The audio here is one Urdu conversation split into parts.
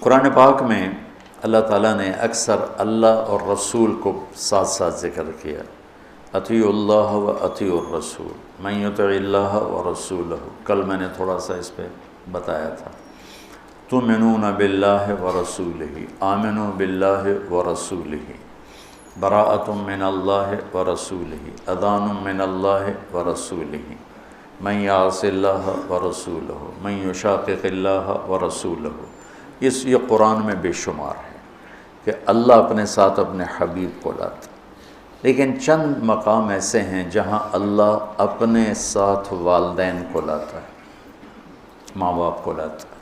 قرآن پاک میں اللہ تعالیٰ نے اکثر اللہ اور رسول کو ساتھ ساتھ ذکر کیا، اطیعوا اللہ و اطیعوا الرسول من یطع اللہ و رسولہ۔ کل میں نے تھوڑا سا اس پہ بتایا تھا، تؤمنون باللہ و رسولہ، آمنوا باللہ و رسولہ، براءۃ من اللہ و رسولہ، اذان من اللہ و رسولہ، من یعص اللہ و رسولہ، من یشاقق اللہ و رسولہ۔ یہ قرآن میں بے شمار ہے کہ اللہ اپنے ساتھ اپنے حبیب کو لاتا، لیکن چند مقام ایسے ہیں جہاں اللہ اپنے ساتھ والدین کو لاتا ہے، ماں باپ کو لاتا ہے۔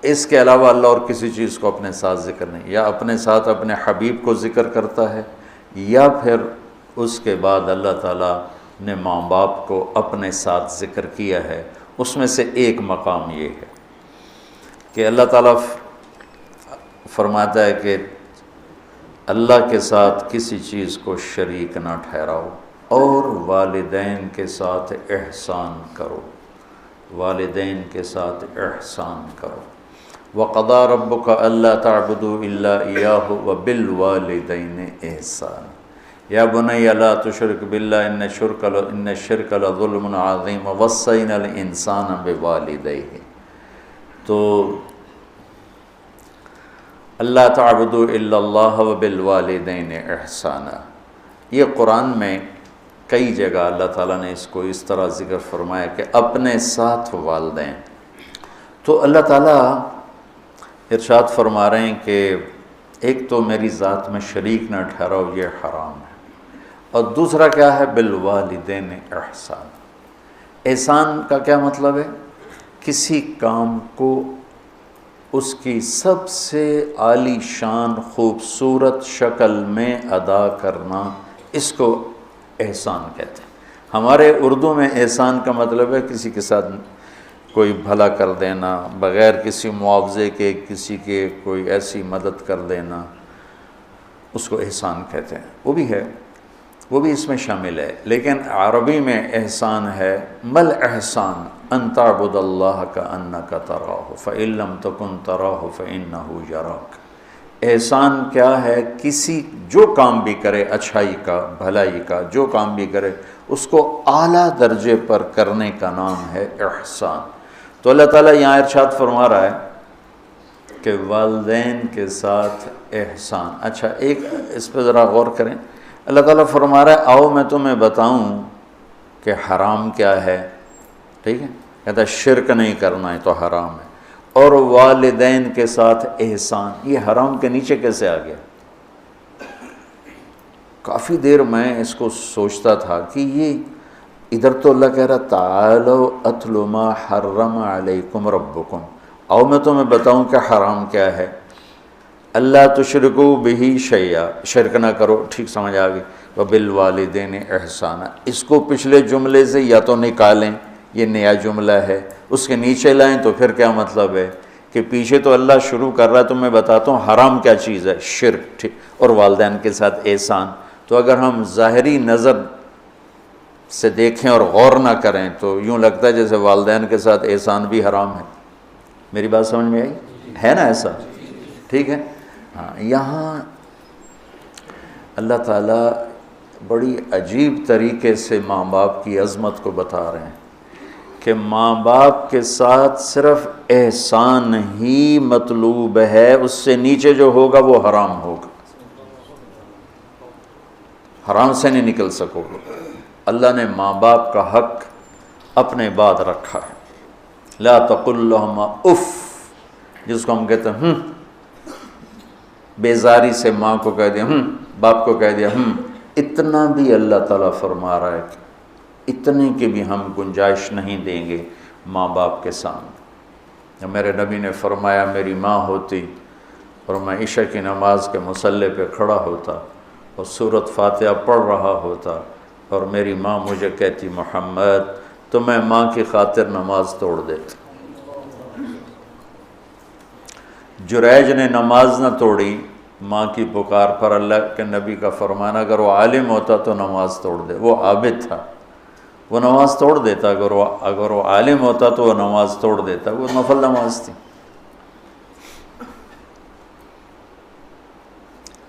اس کے علاوہ اللہ اور کسی چیز کو اپنے ساتھ ذکر نہیں، یا اپنے ساتھ اپنے حبیب کو ذکر کرتا ہے، یا پھر اس کے بعد اللہ تعالیٰ نے ماں باپ کو اپنے ساتھ ذکر کیا ہے۔ اس میں سے ایک مقام یہ ہے کہ اللہ تعالیٰ فرماتا ہے کہ اللہ کے ساتھ کسی چیز کو شریک نہ ٹھہراؤ اور والدین کے ساتھ احسان کرو، والدین کے ساتھ احسان کرو۔ وَقَضَىٰ رَبُّكَ أَلَّا تَعْبُدُوا إِلَّا إِيَّاهُ وَبِالْوَالِدَيْنِ إِحْسَانًا يَا بُنَيَّ لَا تُشْرِكْ بِاللَّهِ إِنَّ الشِّرْكَ لَظُلْمٌ عَظِيمٌ وَوَصَّيْنَا الْإِنسَانَ بِوَالِدَيْهِ۔ تو اللہ تعبدوا الا اللہ وبالوالدین احسانا، یہ قرآن میں کئی جگہ اللہ تعالیٰ نے اس کو اس طرح ذکر فرمایا کہ اپنے ساتھ والدین۔ تو اللہ تعالیٰ ارشاد فرما رہے ہیں کہ ایک تو میری ذات میں شریک نہ ٹھہراؤ، یہ حرام ہے، اور دوسرا کیا ہے؟ بالوالدین احسان۔ احسان کا کیا مطلب ہے؟ کسی کام کو اس کی سب سے عالی شان خوبصورت شکل میں ادا کرنا، اس کو احسان کہتے ہیں۔ ہمارے اردو میں احسان کا مطلب ہے کسی کے ساتھ کوئی بھلا کر دینا، بغیر کسی معاوضے کے کسی کے کوئی ایسی مدد کر دینا، اس کو احسان کہتے ہیں۔ وہ بھی ہے، وہ بھی اس میں شامل ہے، لیکن عربی میں احسان ہے مل احسان ان تعبد اللہ کأنک تراہ فإن لم تکن تراہ فإنہ یراک۔ احسان کیا ہے؟ کسی جو کام بھی کرے، اچھائی کا، بھلائی کا جو کام بھی کرے، اس کو اعلیٰ درجے پر کرنے کا نام ہے احسان۔ تو اللہ تعالیٰ یہاں ارشاد فرما رہا ہے کہ والدین کے ساتھ احسان۔ اچھا، ایک اس پہ ذرا غور کریں۔ اللہ تعالیٰ فرما رہا ہے آؤ میں تمہیں بتاؤں کہ حرام کیا ہے، ٹھیک ہے؟ کہتا ہے شرک نہیں کرنا ہے تو حرام ہے، اور والدین کے ساتھ احسان۔ یہ حرام کے نیچے کیسے آ گیا؟ کافی دیر میں اس کو سوچتا تھا کہ یہ ادھر تو اللہ کہہ رہا تعالوا اتل ما حرم علیکم ربکم، آؤ میں تمہیں بتاؤں کہ حرام کیا ہے۔ اللہ تشرکوا بہ شیئا، شرک نہ کرو، ٹھیک سمجھ آ گئی۔ وبالوالدین احسانا، اس کو پچھلے جملے سے یا تو نکالیں، یہ نیا جملہ ہے، اس کے نیچے لائیں تو پھر کیا مطلب ہے کہ پیچھے تو اللہ شروع کر رہا ہے، تو میں بتاتا ہوں حرام کیا چیز ہے، شرک، ٹھیک، اور والدین کے ساتھ احسان۔ تو اگر ہم ظاہری نظر سے دیکھیں اور غور نہ کریں تو یوں لگتا ہے جیسے والدین کے ساتھ احسان بھی حرام ہے۔ میری بات سمجھ میں آئی؟ ہے نا ایسا؟ ٹھیک ہے۔ ہاں، یہاں اللہ تعالیٰ بڑی عجیب طریقے سے ماں باپ کی عظمت کو بتا رہے ہیں کہ ماں باپ کے ساتھ صرف احسان ہی مطلوب ہے، اس سے نیچے جو ہوگا وہ حرام ہوگا، حرام سے نہیں نکل سکو گے۔ اللہ نے ماں باپ کا حق اپنے بعد رکھا ہے۔ لا تقل لهما اف، جس کو ہم کہتے ہیں بیزاری سے ماں کو کہہ دیا، باپ کو کہہ دیا، اتنا بھی اللہ تعالیٰ فرما رہا ہے کہ اتنے کی بھی ہم گنجائش نہیں دیں گے ماں باپ کے سامنے۔ میرے نبی نے فرمایا میری ماں ہوتی اور میں عشاء کی نماز کے مصلی پہ کھڑا ہوتا اور سورۃ فاتحہ پڑھ رہا ہوتا اور میری ماں مجھے کہتی محمد، تو میں ماں کی خاطر نماز توڑ دیتا۔ جریج نے نماز نہ توڑی ماں کی پکار پر، اللہ کے نبی کا فرمانا اگر وہ عالم ہوتا تو نماز توڑ دے، وہ عابد تھا، وہ نماز توڑ دیتا، اگر وہ عالم ہوتا تو وہ نماز توڑ دیتا، وہ نفل نماز تھی۔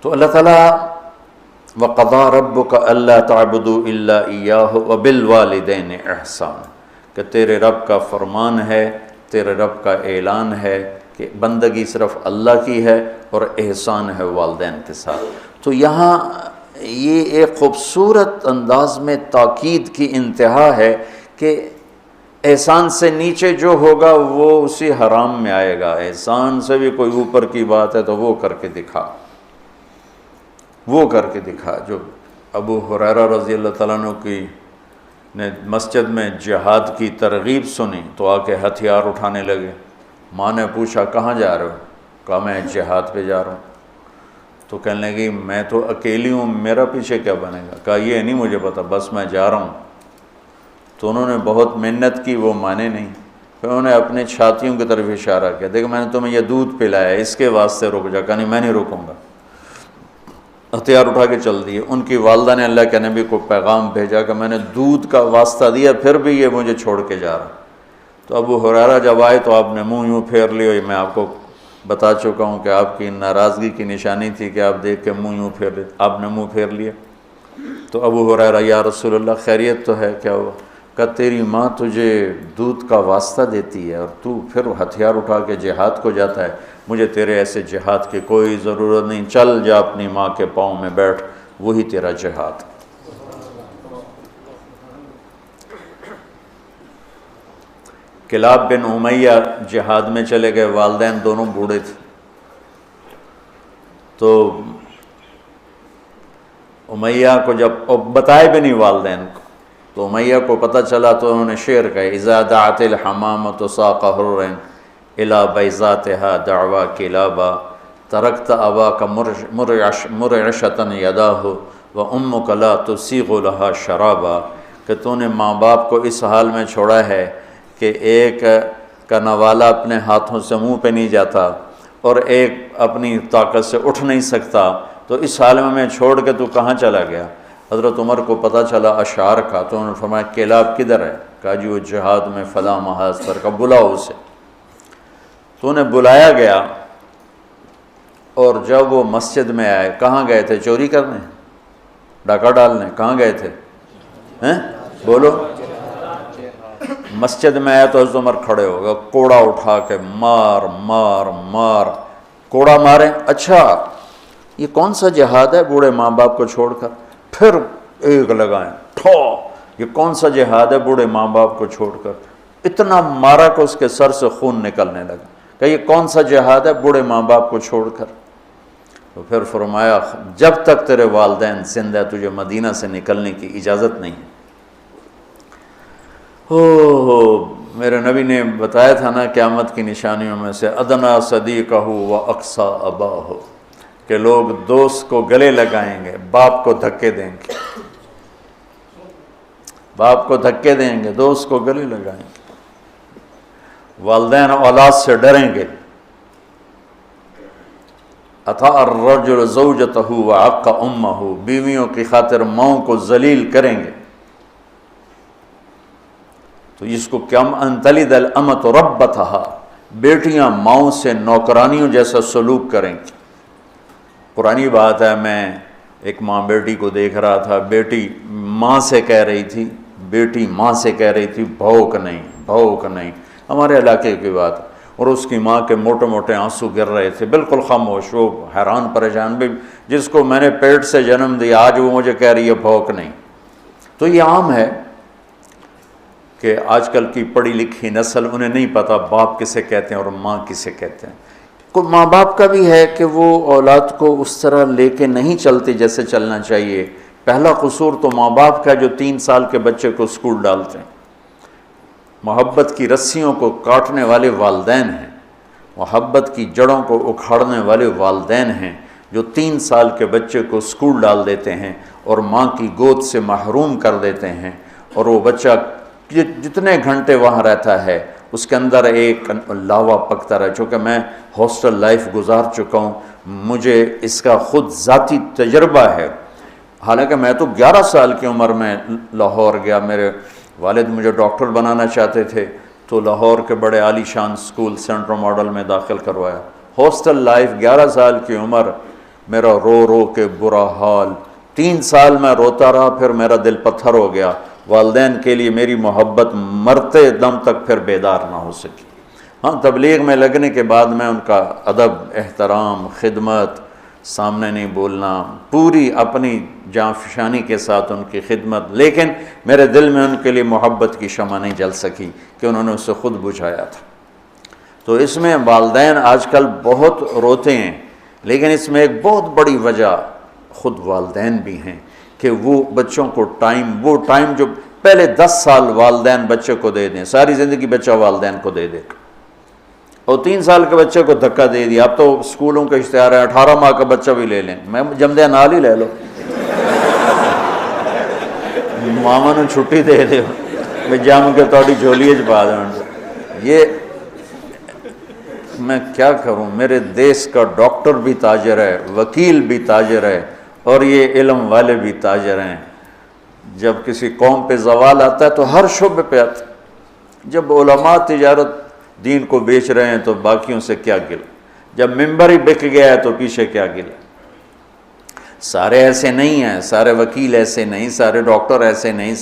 تو اللہ تعالیٰ وَقَضَىٰ رَبُّكَ أَلَّا تَعْبُدُوا إِلَّا إِيَّاهُ وَبِالْوَالِدَيْنِ إِحْسَانًا کہ تیرے رب کا فرمان ہے، تیرے رب کا اعلان ہے کہ بندگی صرف اللہ کی ہے اور احسان ہے والدین کے ساتھ۔ تو یہاں یہ ایک خوبصورت انداز میں تاکید کی انتہا ہے کہ احسان سے نیچے جو ہوگا وہ اسی حرام میں آئے گا، احسان سے بھی کوئی اوپر کی بات ہے تو وہ کر کے دکھا، وہ کر کے دکھا۔ جو ابو ہریرہ رضی اللہ تعالیٰ عنہ کی نے مسجد میں جہاد کی ترغیب سنی تو آ کے ہتھیار اٹھانے لگے۔ ماں نے پوچھا کہاں جا رہے ہو؟ کہا میں جہاد پہ جا رہا ہوں۔ تو کہنے لگی میں تو اکیلی ہوں، میرا پیچھے کیا بنے گا؟ کہا یہ نہیں مجھے پتا، بس میں جا رہا ہوں۔ تو انہوں نے بہت محنت کی، وہ مانے نہیں۔ پھر انہوں نے اپنے چھاتیوں کی طرف اشارہ کیا، دیکھ میں نے تمہیں یہ دودھ پلایا ہے، اس کے واسطے رک جا۔ کہا نہیں میں نہیں رکوں گا، ہتھیار اٹھا کے چل دیے۔ ان کی والدہ نے اللہ کے نبی کو پیغام بھیجا کہ میں نے دودھ کا واسطہ دیا پھر بھی یہ مجھے چھوڑ کے جا رہا۔ تو ابو ہریرہ جب آئے تو آپ نے منہ یوں پھیر لیا، میں آپ کو بتا چکا ہوں کہ آپ کی ناراضگی کی نشانی تھی کہ آپ دیکھ کے منہ یوں پھیر لیتے، آپ نے منہ پھیر لیا۔ تو ابو ہریرہ یا رسول اللہ خیریت تو ہے؟ کیا ہوا؟ کہ تیری ماں تجھے دودھ کا واسطہ دیتی ہے اور تو پھر ہتھیار اٹھا کے جہاد کو جاتا ہے، مجھے تیرے ایسے جہاد کی کوئی ضرورت نہیں، چل جا اپنی ماں کے پاؤں میں بیٹھ، وہی تیرا جہاد۔ کلاب بن امیہ جہاد میں چلے گئے، والدین دونوں بوڑھے تھے۔ تو امیہ کو جب بتائے بھی نہیں والدین کو، تو امیہ کو پتہ چلا تو انہوں نے شعر کہا اذا دعت الحمامة ساق حر الى بیضاتها دعوا کلابا ترکت اباک مرعشة یداہ وامک لا تسیغ لها شرابا کہ تو نے ماں باپ کو اس حال میں چھوڑا ہے کہ ایک کا نوالا اپنے ہاتھوں سے منہ پہ نہیں جاتا اور ایک اپنی طاقت سے اٹھ نہیں سکتا، تو اس حال میں چھوڑ کے تو کہاں چلا گیا؟ حضرت عمر کو پتہ چلا اشعار کا، تو انہوں نے فرمایا کلاب کدھر ہے؟ کہا جی وہ جہاد میں فلاں محاذ پر، کا بلاؤ اسے۔ تو انہیں بلایا گیا، اور جب وہ مسجد میں آئے، کہاں گئے تھے؟ چوری کرنے، ڈاکہ ڈالنے؟ کہاں گئے تھے؟ بولو۔ مسجد میں آئے تو حضرت عمر کھڑے ہو گئے، کوڑا اٹھا کے مار مار مار، کوڑا مارے، اچھا یہ کون سا جہاد ہے بوڑھے ماں باپ کو چھوڑ کر؟ پھر ایک لگائیں ٹھو، یہ کون سا جہاد ہے بوڑھے ماں باپ کو چھوڑ کر؟ اتنا مارا کہ اس کے سر سے خون نکلنے لگا کہ یہ کون سا جہاد ہے بوڑھے ماں باپ کو چھوڑ کر؟ تو پھر فرمایا جب تک تیرے والدین زندہ تجھے مدینہ سے نکلنے کی اجازت نہیں ہے۔ میرے نبی نے بتایا تھا نا قیامت کی نشانیوں میں سے ادنا صدیقہ و اقصا اباہ، کہ لوگ دوست کو گلے لگائیں گے، باپ کو دھکے دیں گے، باپ کو دھکے دیں گے، دوست کو گلے لگائیں گے، والدین اولاد سے ڈریں گے۔ اطاع الرجل زوجتہ وعق امہ، بیویوں کی خاطر ماؤں کو ذلیل کریں گے۔ تو اس کو کیا ان تلد الامۃ ربتھا، بیٹیاں ماؤں سے نوکرانیوں جیسا سلوک کریں گی۔ پرانی بات ہے، میں ایک ماں بیٹی کو دیکھ رہا تھا، بیٹی ماں سے کہہ رہی تھی، بیٹی ماں سے کہہ رہی تھی بھوک نہیں بھوک نہیں، ہمارے علاقے کی بات، اور اس کی ماں کے موٹے موٹے آنسو گر رہے تھے، بالکل خاموش، وہ حیران پریشان بھی، جس کو میں نے پیٹ سے جنم دیا آج وہ مجھے کہہ رہی ہے بھوک نہیں۔ تو یہ عام ہے کہ آج کل کی پڑھی لکھی نسل، انہیں نہیں پتہ باپ کسے کہتے ہیں اور ماں کسے کہتے ہیں۔ کوئی ماں باپ کا بھی ہے کہ وہ اولاد کو اس طرح لے کے نہیں چلتے جیسے چلنا چاہیے۔ پہلا قصور تو ماں باپ کا جو 3 سال کے بچے کو اسکول ڈالتے ہیں۔ محبت کی رسیوں کو کاٹنے والے والدین ہیں، محبت کی جڑوں کو اکھاڑنے والے والدین ہیں جو 3 سال کے بچے کو اسکول ڈال دیتے ہیں اور ماں کی گود سے محروم کر دیتے ہیں، اور وہ بچہ جتنے گھنٹے وہاں رہتا ہے اس کے اندر ایک لاوا پکتا رہا۔ چونکہ میں ہاسٹل لائف گزار چکا ہوں، مجھے اس کا خود ذاتی تجربہ ہے۔ حالانکہ میں تو 11 سال کی عمر میں لاہور گیا، میرے والد مجھے ڈاکٹر بنانا چاہتے تھے، تو لاہور کے بڑے عالی شان اسکول سینٹرل ماڈل میں داخل کروایا۔ ہاسٹل لائف 11 سال کی عمر، میرا رو رو کے برا حال، 3 سال میں روتا رہا، پھر میرا دل پتھر ہو گیا، والدین کے لیے میری محبت مرتے دم تک پھر بیدار نہ ہو سکی۔ ہاں، تبلیغ میں لگنے کے بعد میں ان کا ادب، احترام، خدمت، سامنے نہیں بولنا، پوری اپنی جاں فشانی کے ساتھ ان کی خدمت، لیکن میرے دل میں ان کے لیے محبت کی شمع نہیں جل سکی کہ انہوں نے اسے خود بجھایا تھا۔ تو اس میں والدین آج کل بہت روتے ہیں، لیکن اس میں ایک بہت بڑی وجہ خود والدین بھی ہیں کہ وہ بچوں کو وہ ٹائم جو پہلے 10 سال والدین بچے کو دے دیں، ساری زندگی بچہ والدین کو دے دے، اور 3 سال کے بچے کو دھکا دے دیا۔ اب تو اسکولوں کا اشتہار ہے 18 ماہ کا بچہ بھی لے لیں، میں جمدے نال ہی لے لو، ماما نے چھٹی دے دے میں جم کے تھوڑی جھولی چ پا دوں۔ یہ میں کیا کروں، میرے دیس کا ڈاکٹر بھی تاجر ہے، وکیل بھی تاجر ہے، اور یہ علم والے بھی تاجر ہیں۔ جب کسی قوم پہ زوال آتا ہے تو ہر شعبے پہ آتا ہے۔ جب علماء تجارت دین کو بیچ رہے ہیں تو باقیوں سے کیا گل، جب ممبر ہی بک گیا ہے تو پیچھے کیا گل۔ سارے ایسے نہیں ہیں، سارے وکیل ایسے نہیں، سارے ڈاکٹر ایسے نہیں،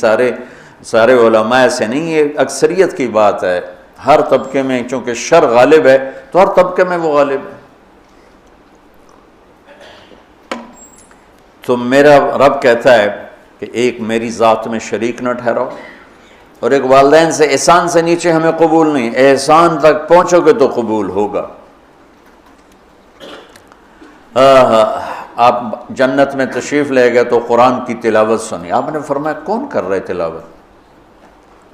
سارے علماء ایسے نہیں، یہ اکثریت کی بات ہے۔ ہر طبقے میں چونکہ شر غالب ہے تو ہر طبقے میں وہ غالب ہے۔ تو میرا رب کہتا ہے کہ ایک میری ذات میں شریک نہ ٹھہراؤ، اور ایک والدین سے احسان سے نیچے ہمیں قبول نہیں، احسان تک پہنچو گے تو قبول ہوگا۔ آپ جنت میں تشریف لے گئے تو قرآن کی تلاوت سنی، آپ نے فرمایا کون کر رہے تلاوت؟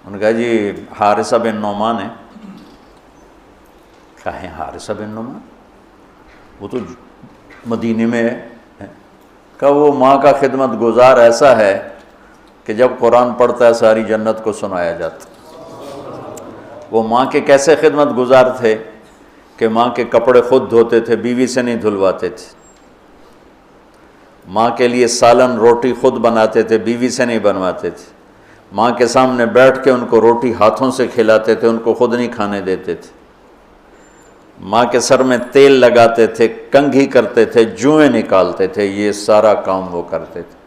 انہوں نے کہا جی حارثہ بن نعمان ہے۔ کہا ہے حارثہ بن نعمان؟ وہ تو مدینے میں ہے۔ کہا وہ ماں کا خدمت گزار ایسا ہے کہ جب قرآن پڑھتا ہے ساری جنت کو سنایا جاتا۔ وہ ماں کے کیسے خدمت گزار تھے کہ ماں کے کپڑے خود دھوتے تھے، بیوی سے نہیں دھلواتے تھے۔ ماں کے لیے سالن روٹی خود بناتے تھے، بیوی سے نہیں بنواتے تھے۔ ماں کے سامنے بیٹھ کے ان کو روٹی ہاتھوں سے کھلاتے تھے، ان کو خود نہیں کھانے دیتے تھے۔ ماں کے سر میں تیل لگاتے تھے، کنگھی کرتے تھے، جوئیں نکالتے تھے، یہ سارا کام وہ کرتے تھے۔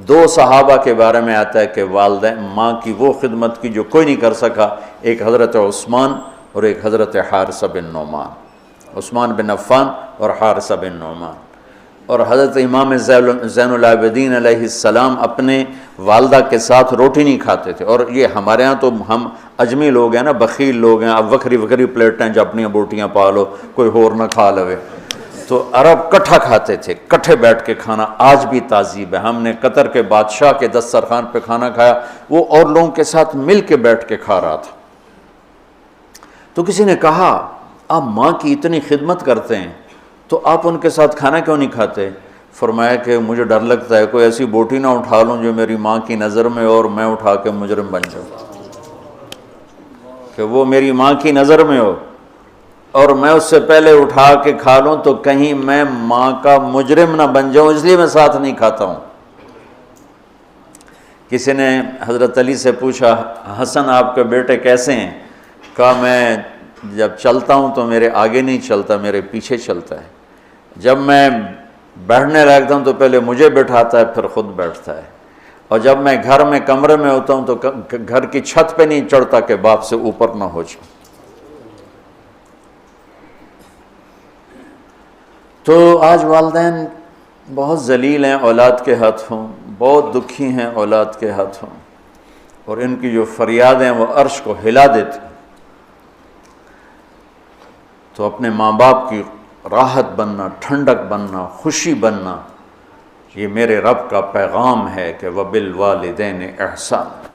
2 صحابہ کے بارے میں آتا ہے کہ والدین ماں کی وہ خدمت کی جو کوئی نہیں کر سکا، ایک حضرت عثمان اور ایک حضرت حارثہ بن نعمان، عثمان بن عفان اور حارثہ بن نعمان۔ اور حضرت امام زین العابدین علیہ السلام اپنے والدہ کے ساتھ روٹی نہیں کھاتے تھے، اور یہ ہمارے ہاں تو ہم اجمی لوگ ہیں نا، بخیل لوگ ہیں، اب وکری پلیٹیں جو اپنی بوٹیاں پا لو، کوئی اور نہ کھا لوے۔ تو عرب کٹھا کھاتے تھے، کٹھے بیٹھ کے کھانا آج بھی تہذیب ہے۔ ہم نے قطر کے بادشاہ کے دسترخوان پہ کھانا کھایا، وہ اور لوگوں کے ساتھ مل کے بیٹھ کے کھا رہا تھا۔ تو کسی نے کہا آپ ماں کی اتنی خدمت کرتے ہیں تو آپ ان کے ساتھ کھانا کیوں نہیں کھاتے؟ فرمایا کہ مجھے ڈر لگتا ہے کوئی ایسی بوٹی نہ اٹھا لوں جو میری ماں کی نظر میں اور میں اٹھا کے مجرم بن جاؤں، کہ وہ میری ماں کی نظر میں ہو اور میں اس سے پہلے اٹھا کے کھا لوں تو کہیں میں ماں کا مجرم نہ بن جاؤں، اس لیے میں ساتھ نہیں کھاتا ہوں۔ کسی نے حضرت علی سے پوچھا حسن آپ کے بیٹے کیسے ہیں؟ کہا میں جب چلتا ہوں تو میرے آگے نہیں چلتا، میرے پیچھے چلتا ہے۔ جب میں بیٹھنے لگتا ہوں تو پہلے مجھے بٹھاتا ہے پھر خود بیٹھتا ہے، اور جب میں گھر میں کمرے میں ہوتا ہوں تو گھر کی چھت پہ نہیں چڑھتا کہ باپ سے اوپر نہ ہو جاؤں۔ تو آج والدین بہت ذلیل ہیں اولاد کے ہاتھوں، بہت دکھی ہیں اولاد کے ہاتھوں، اور ان کی جو فریادیں وہ عرش کو ہلا دیتی۔ تو اپنے ماں باپ کی راحت بننا، ٹھنڈک بننا، خوشی بننا، یہ میرے رب کا پیغام ہے کہ وَبِالْوَالِدَيْنِ إِحْسَانًا۔